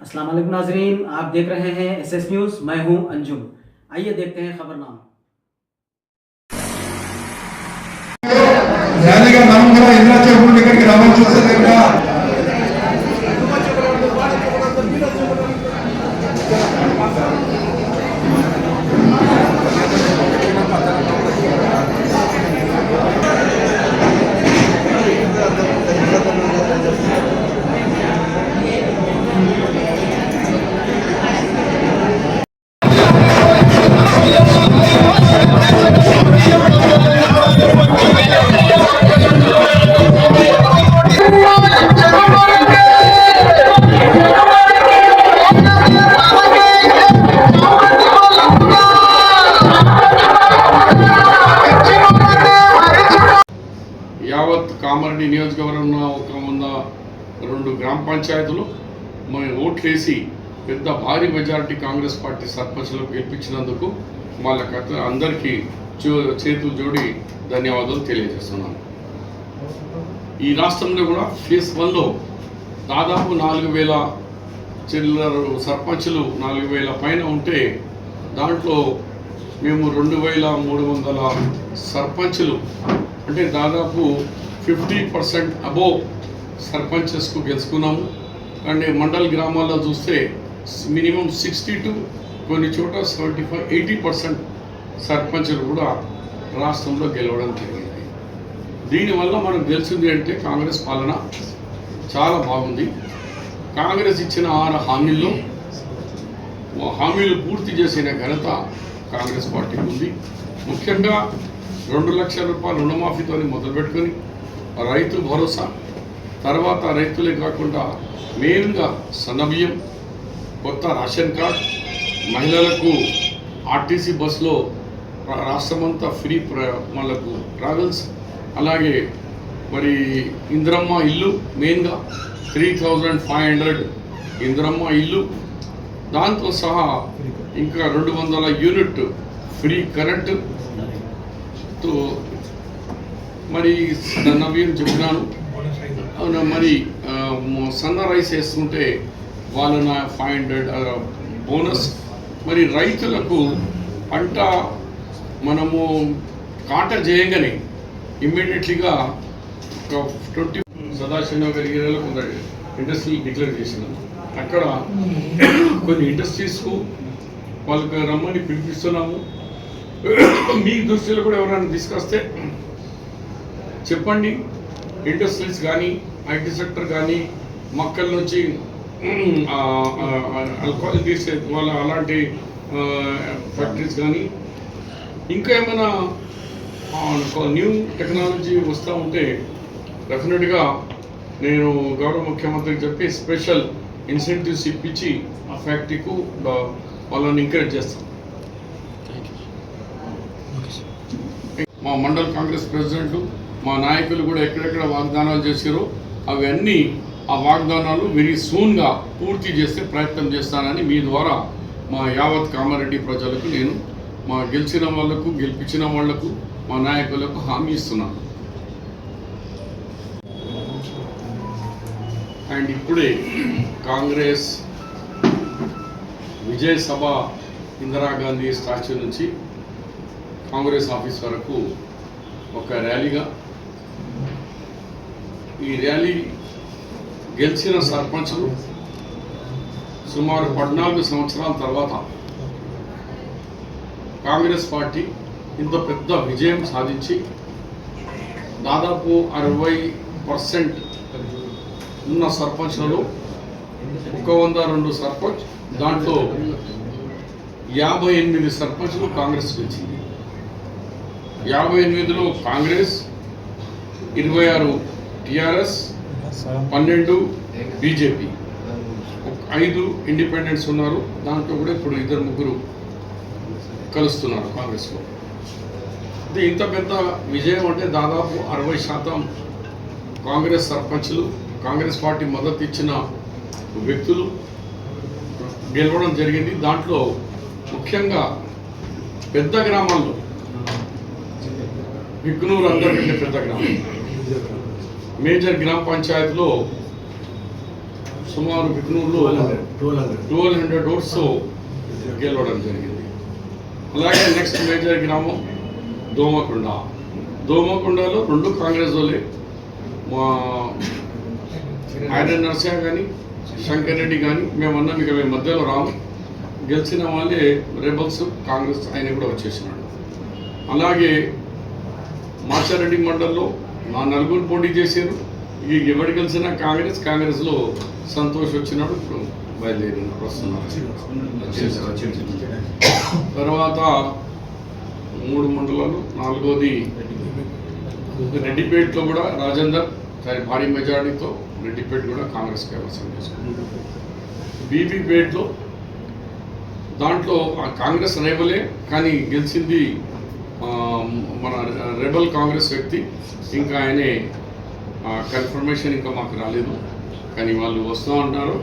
अस्सलाम वालेकुम नाजरीन, आप देख रहे हैं एसएस न्यूज़। मैं हूं अंजुम। आइए देखते हैं खबरनामा। ర్యాలీగా మనం కూడా ఇంద్రాచలం దగ్గరికి రావాలని చూస్తే కనుక యావత్ కామారెడ్డి నియోజకవర్గంలో ఒక 102 గ్రామ పంచాయతీలు మేము ఓట్లేసి పెద్ద భారీ మెజారిటీ కాంగ్రెస్ పార్టీ సర్పంచ్లకు గెలిపించినందుకు వాళ్ళకి అందరికీ చేతులు జోడి ధన్యవాదాలు తెలియజేస్తున్నాను. ఈ రాష్ట్రంలో కూడా ఫేజ్ 1లో దాదాపు 4000 చిల్లర సర్పంచులు 4000 పైన ఉంటే దాంట్లో మేము 2300 సర్పంచులు అంటే దాదాపు 50% అబోవ్ సర్పంచెస్కు గెలుచుకున్నాము. అంటే మండల్ గ్రామాల్లో చూస్తే మినిమం 60 to కొన్ని చోట 75-80% సర్పంచులు కూడా రాష్ట్రంలో గెలవడం జరిగింది. దీనివల్ల మనకు తెలిసింది అంటే కాంగ్రెస్ పాలన చాలా బాగుంది. కాంగ్రెస్ ఇచ్చిన 6 హామీలు పూర్తి చేసిన ఘనత కాంగ్రెస్ పార్టీకి ఉంది. ముఖ్యంగా 2 లక్షల రూపాయలు రుణమాఫీతో మొదలుపెట్టుకొని రైతు భరోసా, తర్వాత రైతులే కాకుండా మెయిన్గా సన్నబియ్యం, కొత్త రేషన్ కార్డ్, మహిళలకు ఆర్టీసీ బస్సులో రాష్ట్రమంతా ఫ్రీ వాళ్ళకు ట్రావెల్స్, అలాగే మరి ఇందిరమ్మ ఇల్లు, మెయిన్గా 3500 ఇందిరమ్మ ఇల్లు, దాంతో సహా ఇంకా 200 యూనిట్ ఫ్రీ కరెంటు. మరి నవీన్ చెప్పినాను మరి సన్న రైస్ వేస్తుంటే వాళ్ళ 500 బోనస్. మరి రైతులకు పంట మనము కాట చేయగానే ఇమ్మీడియట్లీగా ఒక 20 సదాశివనగర్ ఏరియాలో కొంత ఇండస్ట్రీ డిక్లేర్ చేసినాం. అక్కడ కొన్ని ఇండస్ట్రీస్కు వాళ్ళకి రమ్మని పిలిపిస్తున్నాము. మీ దృష్టిలో కూడా ఎవరైనా తీసుకొస్తే చెప్పండి. ఇండస్ట్రీస్ కానీ, ఐటీ సెక్టర్ కానీ, మక్కల నుంచి ఆల్కహాల్ తీసే వాళ్ళ అలాంటి ఫ్యాక్టరీస్ కానీ, ఇంకా ఏమైనా న్యూ టెక్నాలజీ వస్తూ ఉంటే డెఫినెట్గా నేను గౌరవ ముఖ్యమంత్రికి చెప్పి స్పెషల్ ఇన్సెంటివ్స్ ఇప్పించి ఆ ఫ్యాక్టరీకు వాళ్ళని ఎంకరేజ్ చేస్తాం. మా మండల్ కాంగ్రెస్ ప్రెసిడెంట్, మా నాయకులు కూడా ఎక్కడెక్కడ వాగ్దానాలు చేశారో అవన్నీ ఆ వాగ్దానాలు వెరీ సూన్గా పూర్తి చేసే ప్రయత్నం చేస్తానని మీ ద్వారా మా యావత్ కామారెడ్డి ప్రజలకు నేను మా గెలిచిన వాళ్లకు, గెలిపించిన వాళ్లకు, మా నాయకులకు హామీ ఇస్తున్నాను. అండ్ ఇప్పుడే కాంగ్రెస్ విజయ సభ ఇందిరాగాంధీ స్టాచ్యూ నుంచి కాంగ్రెస్ ఆఫీస్ వరకు ఒక ర్యాలీగా, ఈ ర్యాలీ గెలిచిన సర్పంచులు సుమారు 14 సంవత్సరాల తర్వాత కాంగ్రెస్ పార్టీ ఇంత పెద్ద విజయం సాధించి దాదాపు 60% ఉన్న సర్పంచ్లలో 102 సర్పంచ్, దాంట్లో 58 సర్పంచ్లు కాంగ్రెస్ గెలిచింది. 58లో కాంగ్రెస్, 26 టీఆర్ఎస్, 12 బీజేపీ, 5 ఇండిపెండెంట్స్ ఉన్నారు. దాంట్లో కూడా ఇప్పుడు 2-3 కలుస్తున్నారు కాంగ్రెస్లో. ఇది ఇంత పెద్ద విజయం అంటే దాదాపు 60% కాంగ్రెస్ సర్పంచ్లు, కాంగ్రెస్ పార్టీ మద్దతు ఇచ్చిన వ్యక్తులు గెలవడం జరిగింది. దాంట్లో ముఖ్యంగా పెద్ద గ్రామాల్లో బిగ్నూరు అందరికంటే పెద్ద గ్రామం, మేజర్ గ్రామ పంచాయతీలో సుమారు బిక్నూరులో 1200 ఓట్స్ గెలవడం జరిగింది. అలాగే నెక్స్ట్ మేజర్ గ్రామం దోమకొండ. దోమకొండలో 2 కాంగ్రెస్ వాళ్ళే, మా ఆయన నర్సయ్య కానీ శంకర్ రెడ్డి కానీ మేమన్నాం ఇక మేము మధ్యలో రాము, గెలిచిన వాళ్ళే రెబల్స్ కాంగ్రెస్ ఆయన కూడా వచ్చేసినాడు. అలాగే మాచారెడ్డి మండల్లో మా 4 పోటీ చేశారు. ఇక ఎవరు గెలిచినా కాంగ్రెస్లో సంతోష్ వచ్చినాడు, ఇప్పుడు బయలుదేరినాడు, వస్తున్నారు. తర్వాత 3 మండలాలు, 4వది రెడ్డిపేటలో కూడా రాజేందర్ భారీ మెజారిటీతో రెడ్డిపేట కూడా కాంగ్రెస్ కైవసం చేసుకున్నారు. బీబీపేటలో దాంట్లో కాంగ్రెస్ రేబలే కానీ గెలిచింది మన రెబల్ కాంగ్రెస్ వ్యక్తి. ఇంకా ఆయనే కన్ఫర్మేషన్ ఇంకా మాకు రాలేదు, కానీ వాళ్ళు వస్తూ అంటారు.